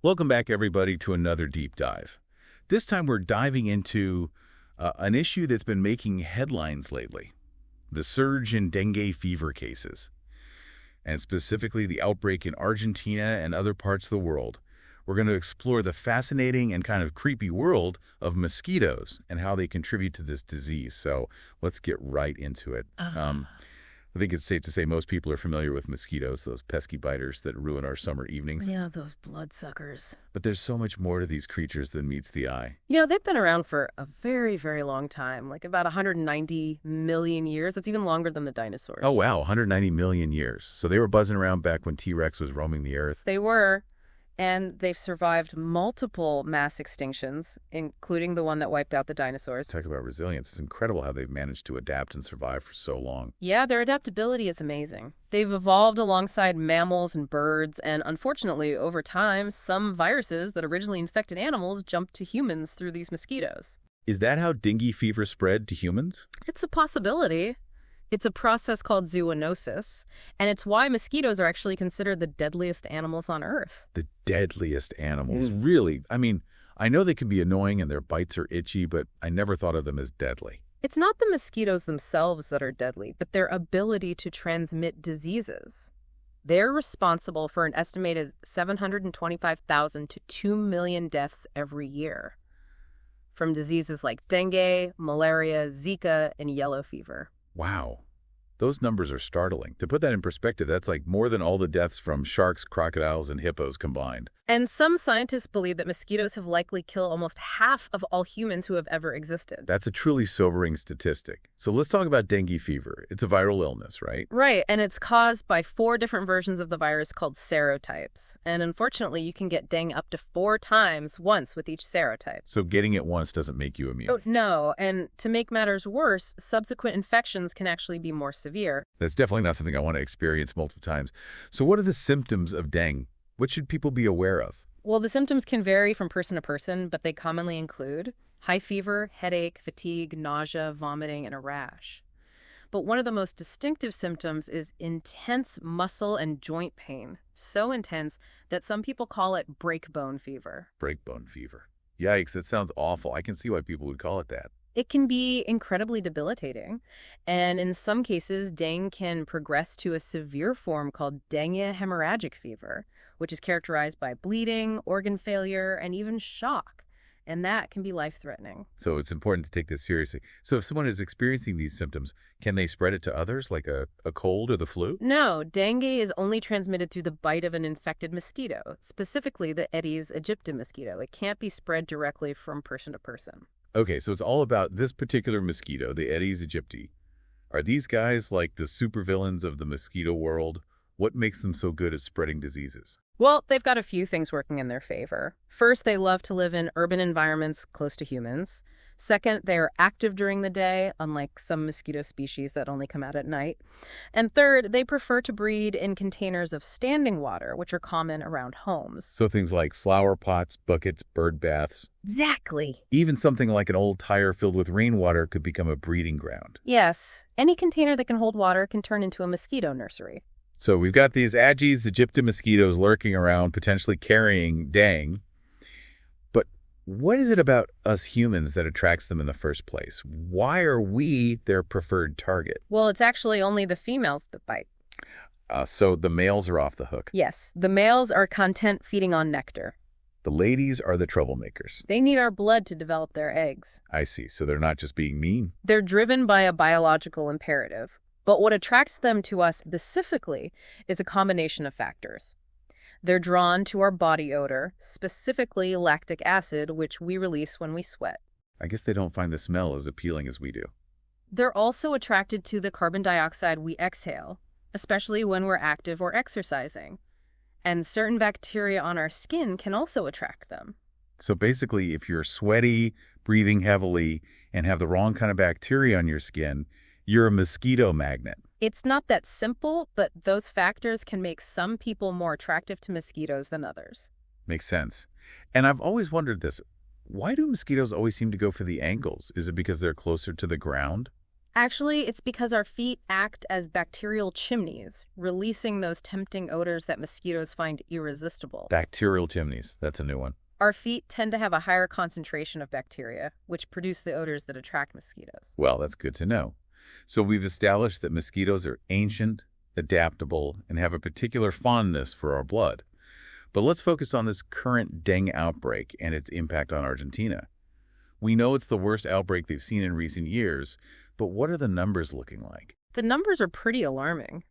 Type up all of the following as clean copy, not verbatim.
Welcome back, everybody, to another deep dive. This time we're diving into an issue that's been making headlines lately, the surge in dengue fever cases, and specifically the outbreak in Argentina and other parts of the world. We're going to explore the fascinating and kind of creepy world of mosquitoes and how they contribute to this disease. So let's get right into it. I think it's safe to say most people are familiar with mosquitoes, those pesky biters that ruin our summer evenings. Yeah, those bloodsuckers. But there's so much more to these creatures than meets the eye. They've been around for a very, very long time, like about 190 million years. That's even longer than the dinosaurs. Oh, wow, 190 million years. So they were buzzing around back when T-Rex was roaming the earth. They were, and they've survived multiple mass extinctions, including the one that wiped out the dinosaurs. Talk about resilience. It's incredible how they've managed to adapt and survive for so long. Yeah, their adaptability is amazing. They've evolved alongside mammals and birds, and unfortunately, over time, some viruses that originally infected animals jumped to humans through these mosquitoes. Is that how dengue fever spread to humans? It's a possibility. It's a process called zoonosis, and it's why mosquitoes are actually considered the deadliest animals on Earth. The deadliest animals. Really? I mean, I know they can be annoying and their bites are itchy, but I never thought of them as deadly. It's not the mosquitoes themselves that are deadly, but their ability to transmit diseases. They're responsible for an estimated 725,000 to 2 million deaths every year from diseases like dengue, malaria, Zika, and yellow fever. Wow. Those numbers are startling. To put that in perspective, that's like more than all the deaths from sharks, crocodiles, and hippos combined. And some scientists believe that mosquitoes have likely killed almost half of all humans who have ever existed. That's a truly sobering statistic. So let's talk about dengue fever. It's a viral illness, right? Right, and it's caused by 4 different versions of the virus called serotypes. And unfortunately, you can get dengue up to 4 times once with each serotype. So getting it once doesn't make you immune. Oh, no, and to make matters worse, subsequent infections can actually be more severe. That's definitely not something I want to experience multiple times. So what are the symptoms of dengue? What should people be aware of? Well, the symptoms can vary from person to person, but they commonly include high fever, headache, fatigue, nausea, vomiting, and a rash. But one of the most distinctive symptoms is intense muscle and joint pain, so intense that some people call it breakbone fever. Breakbone fever. Yikes, that sounds awful. I can see why people would call it that. It can be incredibly debilitating, and in some cases, dengue can progress to a severe form called dengue hemorrhagic fever, which is characterized by bleeding, organ failure, and even shock, and that can be life-threatening. So it's important to take this seriously. So if someone is experiencing these symptoms, can they spread it to others, like a cold or the flu? No, dengue is only transmitted through the bite of an infected mosquito, specifically the Aedes aegypti mosquito. It can't be spread directly from person to person. Okay, so it's all about this particular mosquito, the Aedes aegypti. Are these guys like the supervillains of the mosquito world? What makes them so good at spreading diseases? Well, they've got a few things working in their favor. First, they love to live in urban environments close to humans. Second, they are active during the day, unlike some mosquito species that only come out at night. And third, they prefer to breed in containers of standing water, which are common around homes. So things like flower pots, buckets, bird baths. Exactly. Even something like an old tire filled with rainwater could become a breeding ground. Yes, any container that can hold water can turn into a mosquito nursery. So we've got these Aedes aegypti mosquitoes lurking around, potentially carrying dengue. But what is it about us humans that attracts them in the first place? Why are we their preferred target? Well, it's actually only the females that bite. So the males are off the hook. Yes, the males are content feeding on nectar. The ladies are the troublemakers. They need our blood to develop their eggs. I see. So they're not just being mean. They're driven by a biological imperative. But what attracts them to us specifically is a combination of factors. They're drawn to our body odor, specifically lactic acid, which we release when we sweat. I guess they don't find the smell as appealing as we do. They're also attracted to the carbon dioxide we exhale, especially when we're active or exercising. And certain bacteria on our skin can also attract them. So basically, if you're sweaty, breathing heavily, and have the wrong kind of bacteria on your skin, you're a mosquito magnet. It's not that simple, but those factors can make some people more attractive to mosquitoes than others. Makes sense. And I've always wondered this. Why do mosquitoes always seem to go for the angles? Is it because they're closer to the ground? Actually, it's because our feet act as bacterial chimneys, releasing those tempting odors that mosquitoes find irresistible. Bacterial chimneys. That's a new one. Our feet tend to have a higher concentration of bacteria, which produce the odors that attract mosquitoes. Well, that's good to know. So we've established that mosquitoes are ancient, adaptable, and have a particular fondness for our blood. But let's focus on this current dengue outbreak and its impact on Argentina. We know it's the worst outbreak they've seen in recent years, but what are the numbers looking like? The numbers are pretty alarming.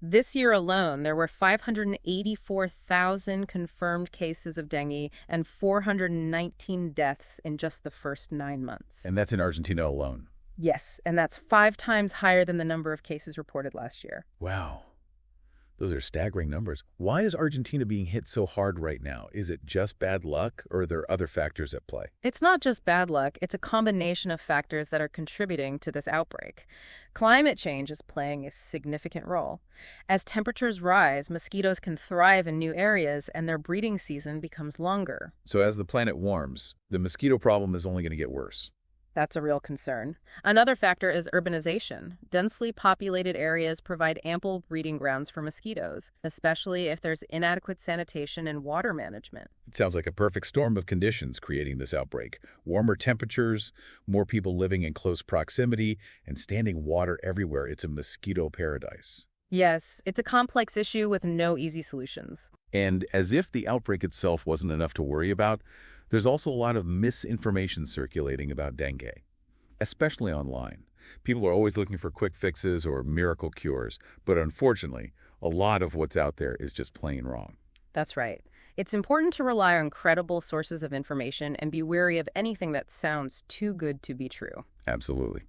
This year alone, there were 584,000 confirmed cases of dengue and 419 deaths in just the first 9 months. And that's in Argentina alone. Yes, and that's 5 times higher than the number of cases reported last year. Wow. Those are staggering numbers. Why is Argentina being hit so hard right now? Is it just bad luck, or are there other factors at play? It's not just bad luck, it's a combination of factors that are contributing to this outbreak. Climate change is playing a significant role. As temperatures rise, mosquitoes can thrive in new areas and their breeding season becomes longer. So as the planet warms, the mosquito problem is only going to get worse. That's a real concern. Another factor is urbanization. Densely populated areas provide ample breeding grounds for mosquitoes, especially if there's inadequate sanitation and water management. It sounds like a perfect storm of conditions creating this outbreak. Warmer temperatures, more people living in close proximity, and standing water everywhere. It's a mosquito paradise. Yes, it's a complex issue with no easy solutions. And as if the outbreak itself wasn't enough to worry about, there's also a lot of misinformation circulating about dengue, especially online. People are always looking for quick fixes or miracle cures, but unfortunately, a lot of what's out there is just plain wrong. That's right. It's important to rely on credible sources of information and be wary of anything that sounds too good to be true. Absolutely.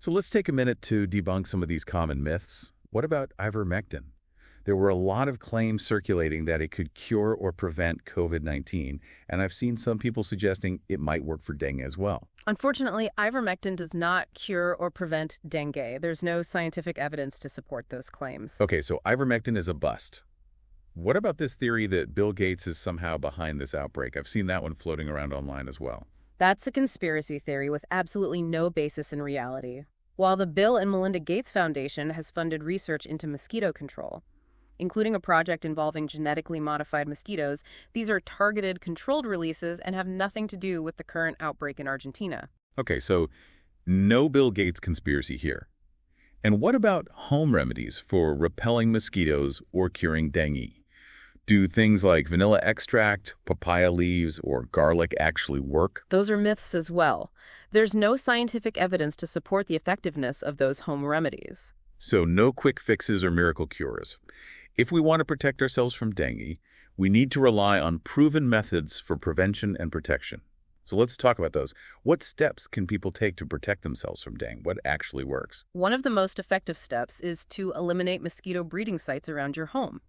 So let's take a minute to debunk some of these common myths. What about ivermectin? There were a lot of claims circulating that it could cure or prevent COVID-19, and I've seen some people suggesting it might work for dengue as well. Unfortunately, ivermectin does not cure or prevent dengue. There's no scientific evidence to support those claims. Okay, so ivermectin is a bust. What about this theory that Bill Gates is somehow behind this outbreak? I've seen that one floating around online as well. That's a conspiracy theory with absolutely no basis in reality. While the Bill and Melinda Gates Foundation has funded research into mosquito control, including a project involving genetically modified mosquitoes, these are targeted, controlled releases and have nothing to do with the current outbreak in Argentina. Okay, so no Bill Gates conspiracy here. And what about home remedies for repelling mosquitoes or curing dengue? Do things like vanilla extract, papaya leaves, or garlic actually work? Those are myths as well. There's no scientific evidence to support the effectiveness of those home remedies. So no quick fixes or miracle cures. If we want to protect ourselves from dengue, we need to rely on proven methods for prevention and protection. So let's talk about those. What steps can people take to protect themselves from dengue? What actually works? One of the most effective steps is to eliminate mosquito breeding sites around your home.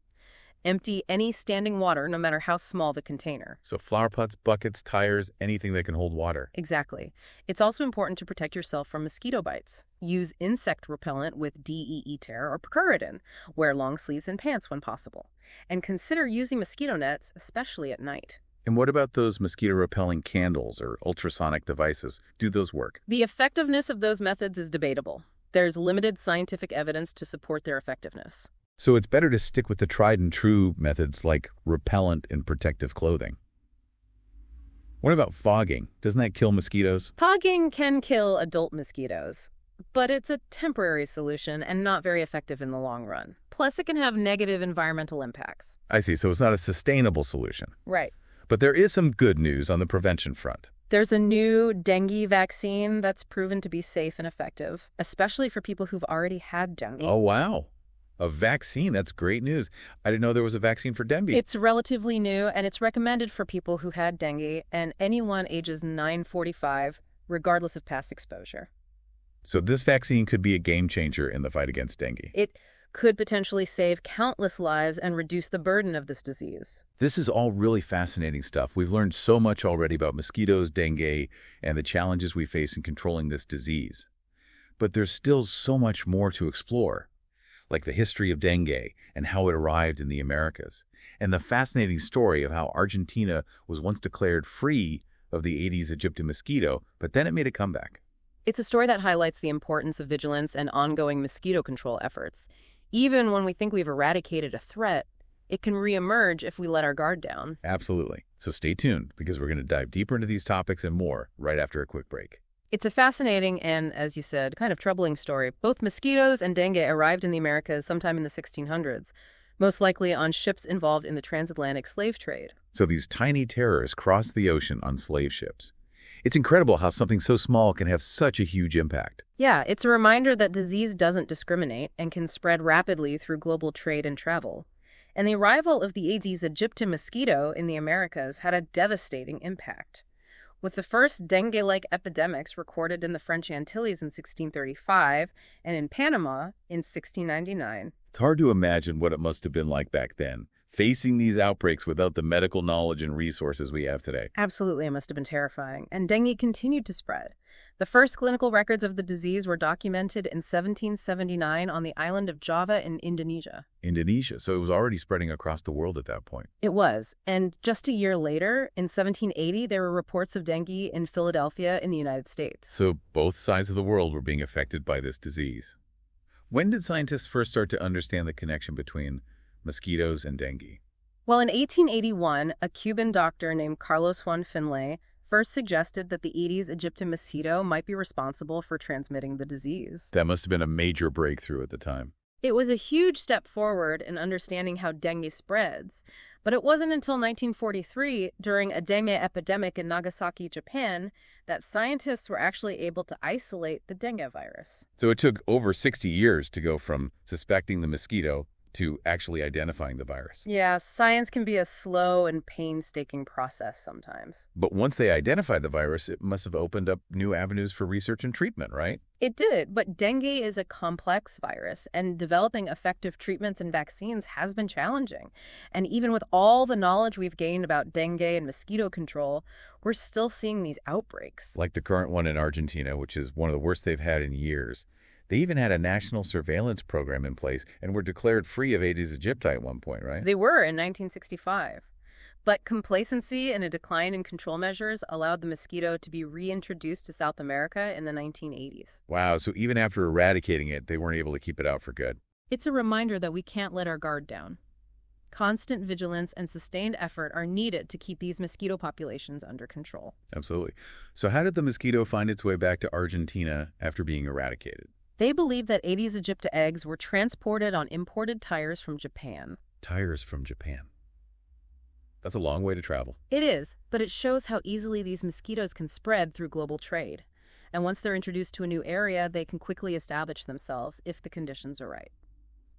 Empty any standing water, no matter how small the container. So flower pots, buckets, tires, anything that can hold water. Exactly. It's also important to protect yourself from mosquito bites. Use insect repellent with DEETer or picaridin. Wear long sleeves and pants when possible. And consider using mosquito nets, especially at night. And what about those mosquito-repelling candles or ultrasonic devices? Do those work? The effectiveness of those methods is debatable. There's limited scientific evidence to support their effectiveness. So it's better to stick with the tried and true methods like repellent and protective clothing. What about fogging? Doesn't that kill mosquitoes? Fogging can kill adult mosquitoes, but it's a temporary solution and not very effective in the long run. Plus, it can have negative environmental impacts. I see, so it's not a sustainable solution. Right. But there is some good news on the prevention front. There's a new dengue vaccine that's proven to be safe and effective, especially for people who've already had dengue. Oh, wow. A vaccine, that's great news. I didn't know there was a vaccine for dengue. It's relatively new, and it's recommended for people who had dengue and anyone ages 945, regardless of past exposure. So this vaccine could be a game changer in the fight against dengue. It could potentially save countless lives and reduce the burden of this disease. This is all really fascinating stuff. We've learned so much already about mosquitoes, dengue, and the challenges we face in controlling this disease. But there's still so much more to explore, like the history of dengue and how it arrived in the Americas, and the fascinating story of how Argentina was once declared free of the Aedes aegypti mosquito, but then it made a comeback. It's a story that highlights the importance of vigilance and ongoing mosquito control efforts. Even when we think we've eradicated a threat, it can reemerge if we let our guard down. Absolutely. So stay tuned, because we're going to dive deeper into these topics and more right after a quick break. It's a fascinating and, as you said, kind of troubling story. Both mosquitoes and dengue arrived in the Americas sometime in the 1600s, most likely on ships involved in the transatlantic slave trade. So these tiny terrors crossed the ocean on slave ships. It's incredible how something so small can have such a huge impact. Yeah, it's a reminder that disease doesn't discriminate and can spread rapidly through global trade and travel. And the arrival of the Aedes aegypti mosquito in the Americas had a devastating impact, with the first dengue-like epidemics recorded in the French Antilles in 1635 and in Panama in 1699. It's hard to imagine what it must have been like back then, facing these outbreaks without the medical knowledge and resources we have today. Absolutely, it must have been terrifying. And dengue continued to spread. The first clinical records of the disease were documented in 1779 on the island of Java in Indonesia. Indonesia, so it was already spreading across the world at that point. It was. And just a year later, in 1780, there were reports of dengue in Philadelphia in the United States. So both sides of the world were being affected by this disease. When did scientists first start to understand the connection between mosquitoes and dengue? Well, in 1881, a Cuban doctor named Carlos Juan Finlay first suggested that the Aedes aegypti mosquito might be responsible for transmitting the disease. That must have been a major breakthrough at the time. It was a huge step forward in understanding how dengue spreads, but it wasn't until 1943, during a dengue epidemic in Nagasaki, Japan, that scientists were actually able to isolate the dengue virus. So it took over 60 years to go from suspecting the mosquito to actually identifying the virus. Yeah, science can be a slow and painstaking process sometimes. But once they identified the virus, it must have opened up new avenues for research and treatment, right? It did, but dengue is a complex virus, and developing effective treatments and vaccines has been challenging. And even with all the knowledge we've gained about dengue and mosquito control, we're still seeing these outbreaks. Like the current one in Argentina, which is one of the worst they've had in years. They even had a national surveillance program in place and were declared free of Aedes aegypti at one point, right? They were in 1965. But complacency and a decline in control measures allowed the mosquito to be reintroduced to South America in the 1980s. Wow, so even after eradicating it, they weren't able to keep it out for good. It's a reminder that we can't let our guard down. Constant vigilance and sustained effort are needed to keep these mosquito populations under control. Absolutely. So how did the mosquito find its way back to Argentina after being eradicated? They believe that Aedes aegypti eggs were transported on imported tires from Japan. Tires from Japan. That's a long way to travel. It is, but it shows how easily these mosquitoes can spread through global trade. And once they're introduced to a new area, they can quickly establish themselves if the conditions are right.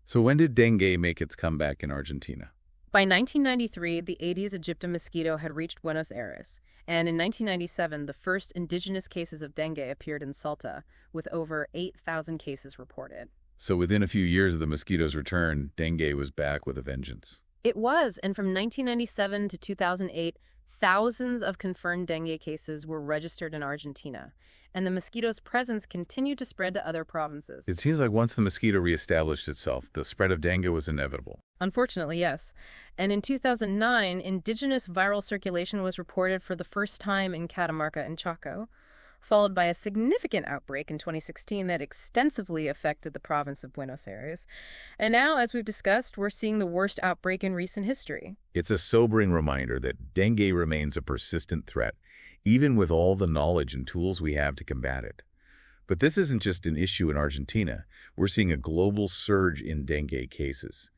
So when did dengue make its comeback in Argentina? By 1993, the Aedes aegypti mosquito had reached Buenos Aires, and in 1997, the first indigenous cases of dengue appeared in Salta, with over 8,000 cases reported. So within a few years of the mosquito's return, dengue was back with a vengeance. It was, and from 1997 to 2008, thousands of confirmed dengue cases were registered in Argentina, and the mosquito's presence continued to spread to other provinces. It seems like once the mosquito reestablished itself, the spread of dengue was inevitable. Unfortunately, yes. And in 2009, indigenous viral circulation was reported for the first time in Catamarca and Chaco, followed by a significant outbreak in 2016 that extensively affected the province of Buenos Aires. And now, as we've discussed, we're seeing the worst outbreak in recent history. It's a sobering reminder that dengue remains a persistent threat, even with all the knowledge and tools we have to combat it. But this isn't just an issue in Argentina. We're seeing a global surge in dengue cases.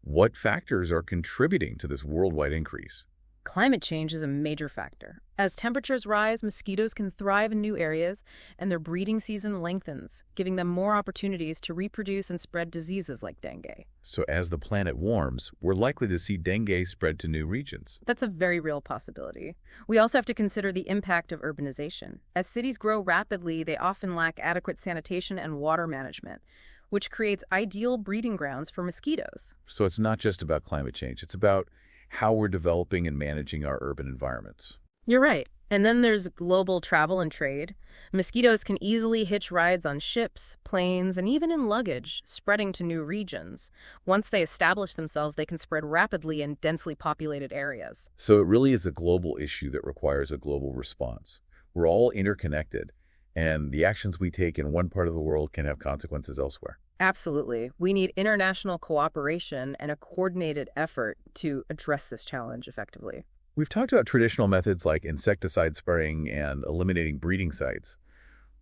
What factors are contributing to this worldwide increase? Climate change is a major factor. As temperatures rise, mosquitoes can thrive in new areas, and their breeding season lengthens, giving them more opportunities to reproduce and spread diseases like dengue. So as the planet warms, we're likely to see dengue spread to new regions. That's a very real possibility. We also have to consider the impact of urbanization. As cities grow rapidly, they often lack adequate sanitation and water management, which creates ideal breeding grounds for mosquitoes. So it's not just about climate change. It's about how we're developing and managing our urban environments. You're right. And then there's global travel and trade. Mosquitoes can easily hitch rides on ships, planes, and even in luggage, spreading to new regions. Once they establish themselves, they can spread rapidly in densely populated areas. So it really is a global issue that requires a global response. We're all interconnected, And the actions we take in one part of the world can have consequences elsewhere. Absolutely. We need international cooperation and a coordinated effort to address this challenge effectively. We've talked about traditional methods like insecticide spraying and eliminating breeding sites.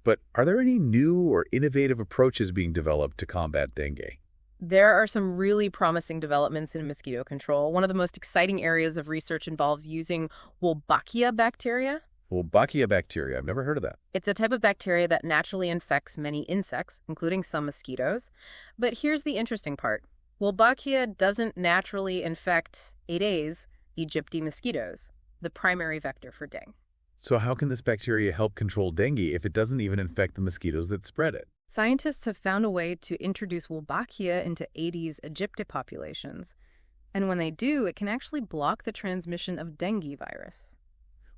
But are there any new or innovative approaches being developed to combat dengue? There are some really promising developments in mosquito control. One of the most exciting areas of research involves using Wolbachia bacteria. Wolbachia bacteria, I've never heard of that. It's a type of bacteria that naturally infects many insects, including some mosquitoes. But here's the interesting part. Wolbachia doesn't naturally infect Aedes aegypti mosquitoes, the primary vector for dengue. So how can this bacteria help control dengue if it doesn't even infect the mosquitoes that spread it? Scientists have found a way to introduce Wolbachia into Aedes aegypti populations. And when they do, it can actually block the transmission of dengue virus.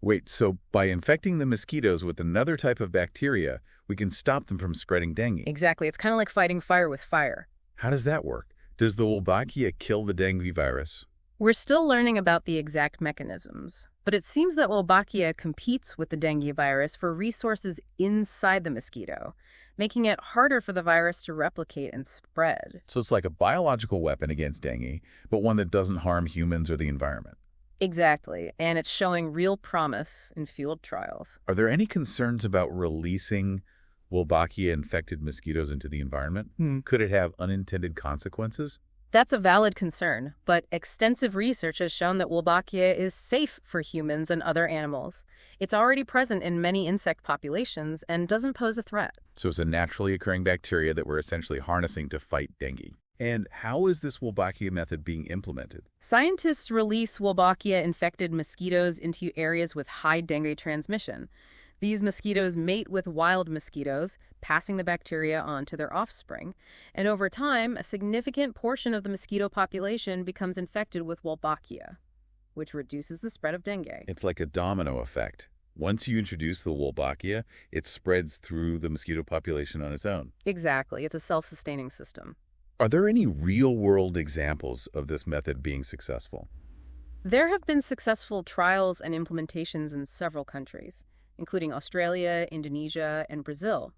Wait, so by infecting the mosquitoes with another type of bacteria, we can stop them from spreading dengue? Exactly. It's kind of like fighting fire with fire. How does that work? Does the Wolbachia kill the dengue virus? We're still learning about the exact mechanisms, but it seems that Wolbachia competes with the dengue virus for resources inside the mosquito, making it harder for the virus to replicate and spread. So it's like a biological weapon against dengue, but one that doesn't harm humans or the environment. Exactly, and it's showing real promise in field trials. Are there any concerns about releasing Wolbachia-infected mosquitoes into the environment? Could it have unintended consequences? That's a valid concern, but extensive research has shown that Wolbachia is safe for humans and other animals. It's already present in many insect populations and doesn't pose a threat. So it's a naturally occurring bacteria that we're essentially harnessing to fight dengue. And how is this Wolbachia method being implemented? Scientists release Wolbachia-infected mosquitoes into areas with high dengue transmission. These mosquitoes mate with wild mosquitoes, passing the bacteria on to their offspring. And over time, a significant portion of the mosquito population becomes infected with Wolbachia, which reduces the spread of dengue. It's like a domino effect. Once you introduce the Wolbachia, it spreads through the mosquito population on its own. Exactly. It's a self-sustaining system. Are there any real-world examples of this method being successful? There have been successful trials and implementations in several countries, including Australia, Indonesia, and Brazil.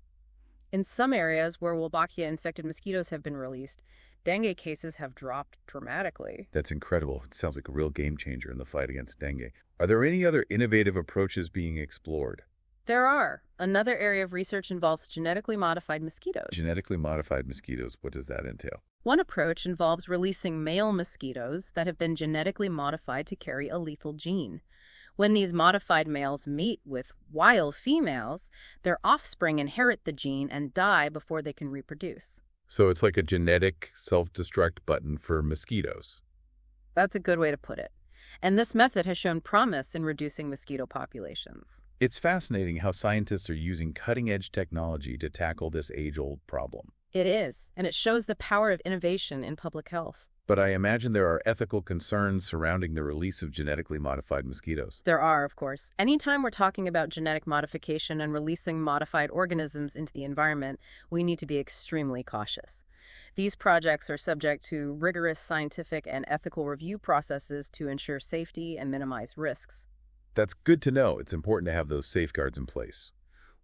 In some areas where Wolbachia-infected mosquitoes have been released, dengue cases have dropped dramatically. That's incredible. It sounds like a real game changer in the fight against dengue. Are there any other innovative approaches being explored? There are. Another area of research involves genetically modified mosquitoes. Genetically modified mosquitoes, what does that entail? One approach involves releasing male mosquitoes that have been genetically modified to carry a lethal gene. When these modified males mate with wild females, their offspring inherit the gene and die before they can reproduce. So it's like a genetic self-destruct button for mosquitoes. That's a good way to put it. And this method has shown promise in reducing mosquito populations. It's fascinating how scientists are using cutting-edge technology to tackle this age-old problem. It is, and it shows the power of innovation in public health. But I imagine there are ethical concerns surrounding the release of genetically modified mosquitoes. There are, of course. Anytime we're talking about genetic modification and releasing modified organisms into the environment, we need to be extremely cautious. These projects are subject to rigorous scientific and ethical review processes to ensure safety and minimize risks. That's good to know. It's important to have those safeguards in place.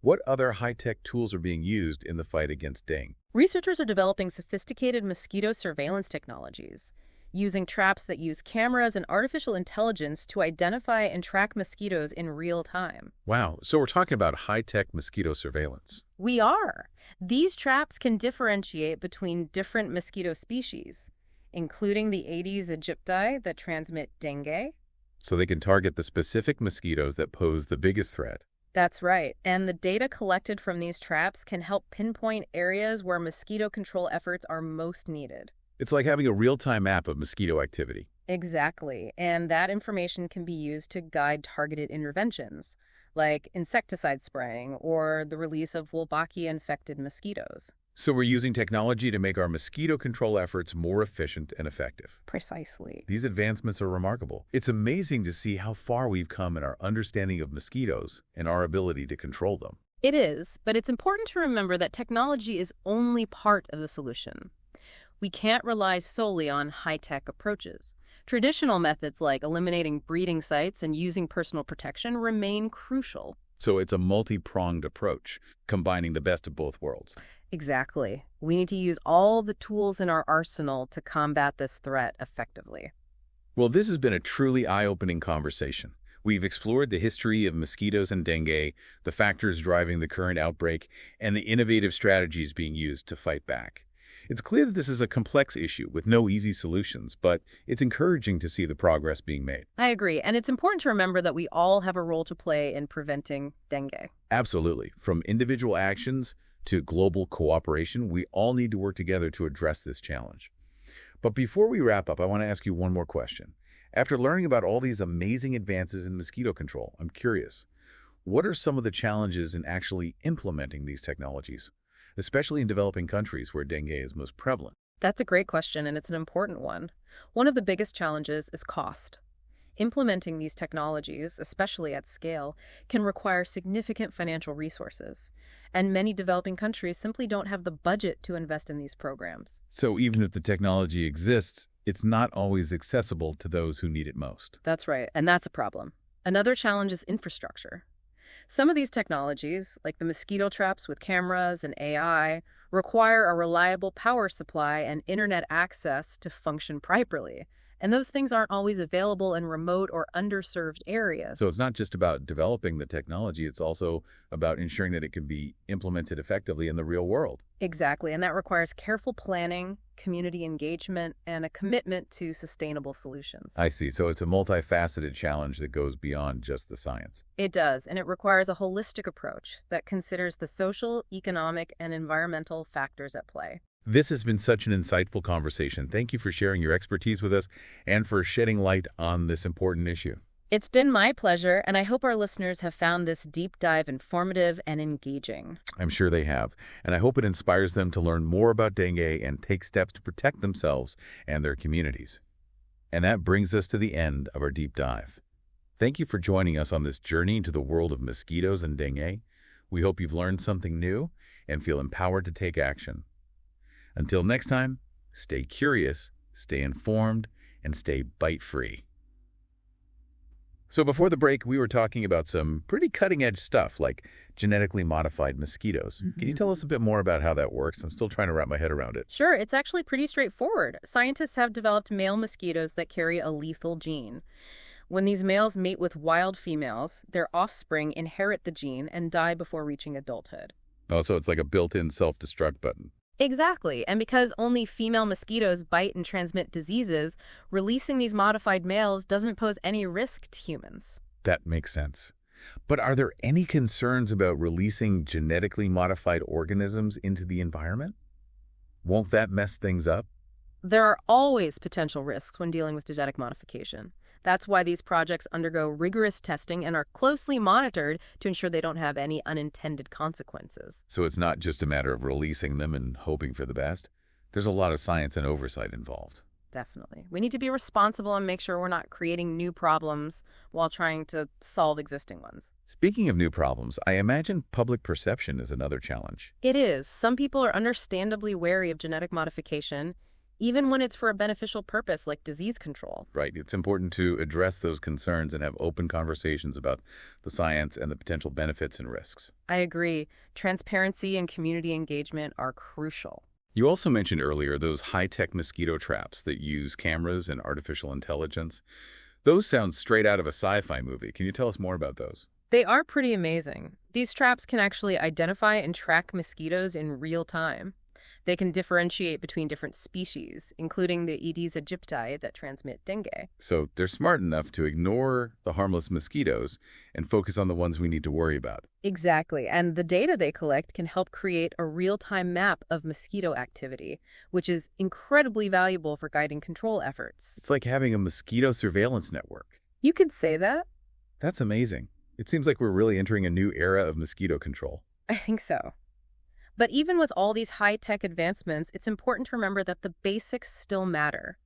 What other high-tech tools are being used in the fight against dengue? Researchers are developing sophisticated mosquito surveillance technologies, using traps that use cameras and artificial intelligence to identify and track mosquitoes in real time. Wow, so we're talking about high-tech mosquito surveillance. We are. These traps can differentiate between different mosquito species, including the Aedes aegypti that transmit dengue. So they can target the specific mosquitoes that pose the biggest threat. That's right. And the data collected from these traps can help pinpoint areas where mosquito control efforts are most needed. It's like having a real-time map of mosquito activity. Exactly. And that information can be used to guide targeted interventions, like insecticide spraying or the release of Wolbachia-infected mosquitoes. So we're using technology to make our mosquito control efforts more efficient and effective. Precisely. These advancements are remarkable. It's amazing to see how far we've come in our understanding of mosquitoes and our ability to control them. It is, but it's important to remember that technology is only part of the solution. We can't rely solely on high-tech approaches. Traditional methods like eliminating breeding sites and using personal protection remain crucial. So it's a multi-pronged approach, combining the best of both worlds. Exactly. We need to use all the tools in our arsenal to combat this threat effectively. Well, this has been a truly eye-opening conversation. We've explored the history of mosquitoes and dengue, the factors driving the current outbreak, and the innovative strategies being used to fight back. It's clear that this is a complex issue with no easy solutions, but it's encouraging to see the progress being made. I agree, and it's important to remember that we all have a role to play in preventing dengue. Absolutely. From individual actions to global cooperation, we all need to work together to address this challenge. But before we wrap up, I want to ask you one more question. After learning about all these amazing advances in mosquito control, I'm curious, what are some of the challenges in actually implementing these technologies, especially in developing countries where dengue is most prevalent? That's a great question, and it's an important one. One of the biggest challenges is cost. Implementing these technologies, especially at scale, can require significant financial resources, and many developing countries simply don't have the budget to invest in these programs. So even if the technology exists, it's not always accessible to those who need it most. That's right, and that's a problem. Another challenge is infrastructure. Some of these technologies, like the mosquito traps with cameras and AI, require a reliable power supply and internet access to function properly. And those things aren't always available in remote or underserved areas. So it's not just about developing the technology, it's also about ensuring that it can be implemented effectively in the real world. Exactly, and that requires careful planning, community engagement, and a commitment to sustainable solutions. I see. So it's a multifaceted challenge that goes beyond just the science. It does, and it requires a holistic approach that considers the social, economic, and environmental factors at play. This has been such an insightful conversation. Thank you for sharing your expertise with us and for shedding light on this important issue. It's been my pleasure, and I hope our listeners have found this deep dive informative and engaging. I'm sure they have, and I hope it inspires them to learn more about dengue and take steps to protect themselves and their communities. And that brings us to the end of our deep dive. Thank you for joining us on this journey into the world of mosquitoes and dengue. We hope you've learned something new and feel empowered to take action. Until next time, stay curious, stay informed, and stay bite-free. So before the break, we were talking about some pretty cutting-edge stuff like genetically modified mosquitoes. Can you tell us a bit more about how that works? I'm still trying to wrap my head around it. Sure, it's actually pretty straightforward. Scientists have developed male mosquitoes that carry a lethal gene. When these males mate with wild females, their offspring inherit the gene and die before reaching adulthood. Oh, so it's like a built-in self-destruct button. Exactly, and because only female mosquitoes bite and transmit diseases, releasing these modified males doesn't pose any risk to humans. That makes sense. But are there any concerns about releasing genetically modified organisms into the environment? Won't that mess things up? There are always potential risks when dealing with genetic modification. That's why these projects undergo rigorous testing and are closely monitored to ensure they don't have any unintended consequences. So it's not just a matter of releasing them and hoping for the best. There's a lot of science and oversight involved. Definitely. We need to be responsible and make sure we're not creating new problems while trying to solve existing ones. Speaking of new problems, I imagine public perception is another challenge. It is. Some people are understandably wary of genetic modification, even when it's for a beneficial purpose like disease control. Right. It's important to address those concerns and have open conversations about the science and the potential benefits and risks. I agree. Transparency and community engagement are crucial. You also mentioned earlier those high-tech mosquito traps that use cameras and artificial intelligence. Those sound straight out of a sci-fi movie. Can you tell us more about those? They are pretty amazing. These traps can actually identify and track mosquitoes in real time. They can differentiate between different species, including the Aedes aegypti that transmit dengue. So they're smart enough to ignore the harmless mosquitoes and focus on the ones we need to worry about. Exactly, and the data they collect can help create a real-time map of mosquito activity, which is incredibly valuable for guiding control efforts. It's like having a mosquito surveillance network. You could say that. That's amazing. It seems like we're really entering a new era of mosquito control. I think so. But even with all these high-tech advancements, it's important to remember that the basics still matter.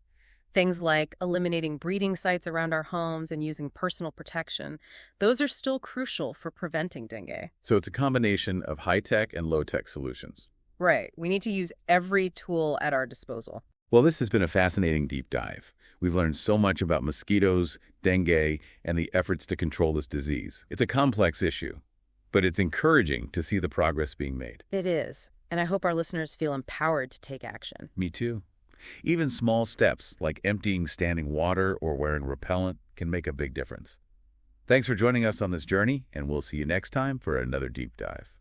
Things like eliminating breeding sites around our homes and using personal protection, those are still crucial for preventing dengue. So it's a combination of high-tech and low-tech solutions. Right. We need to use every tool at our disposal. Well, this has been a fascinating deep dive. We've learned so much about mosquitoes, dengue, and the efforts to control this disease. It's a complex issue, but it's encouraging to see the progress being made. It is, and I hope our listeners feel empowered to take action. Me too. Even small steps like emptying standing water or wearing repellent can make a big difference. Thanks for joining us on this journey, and we'll see you next time for another deep dive.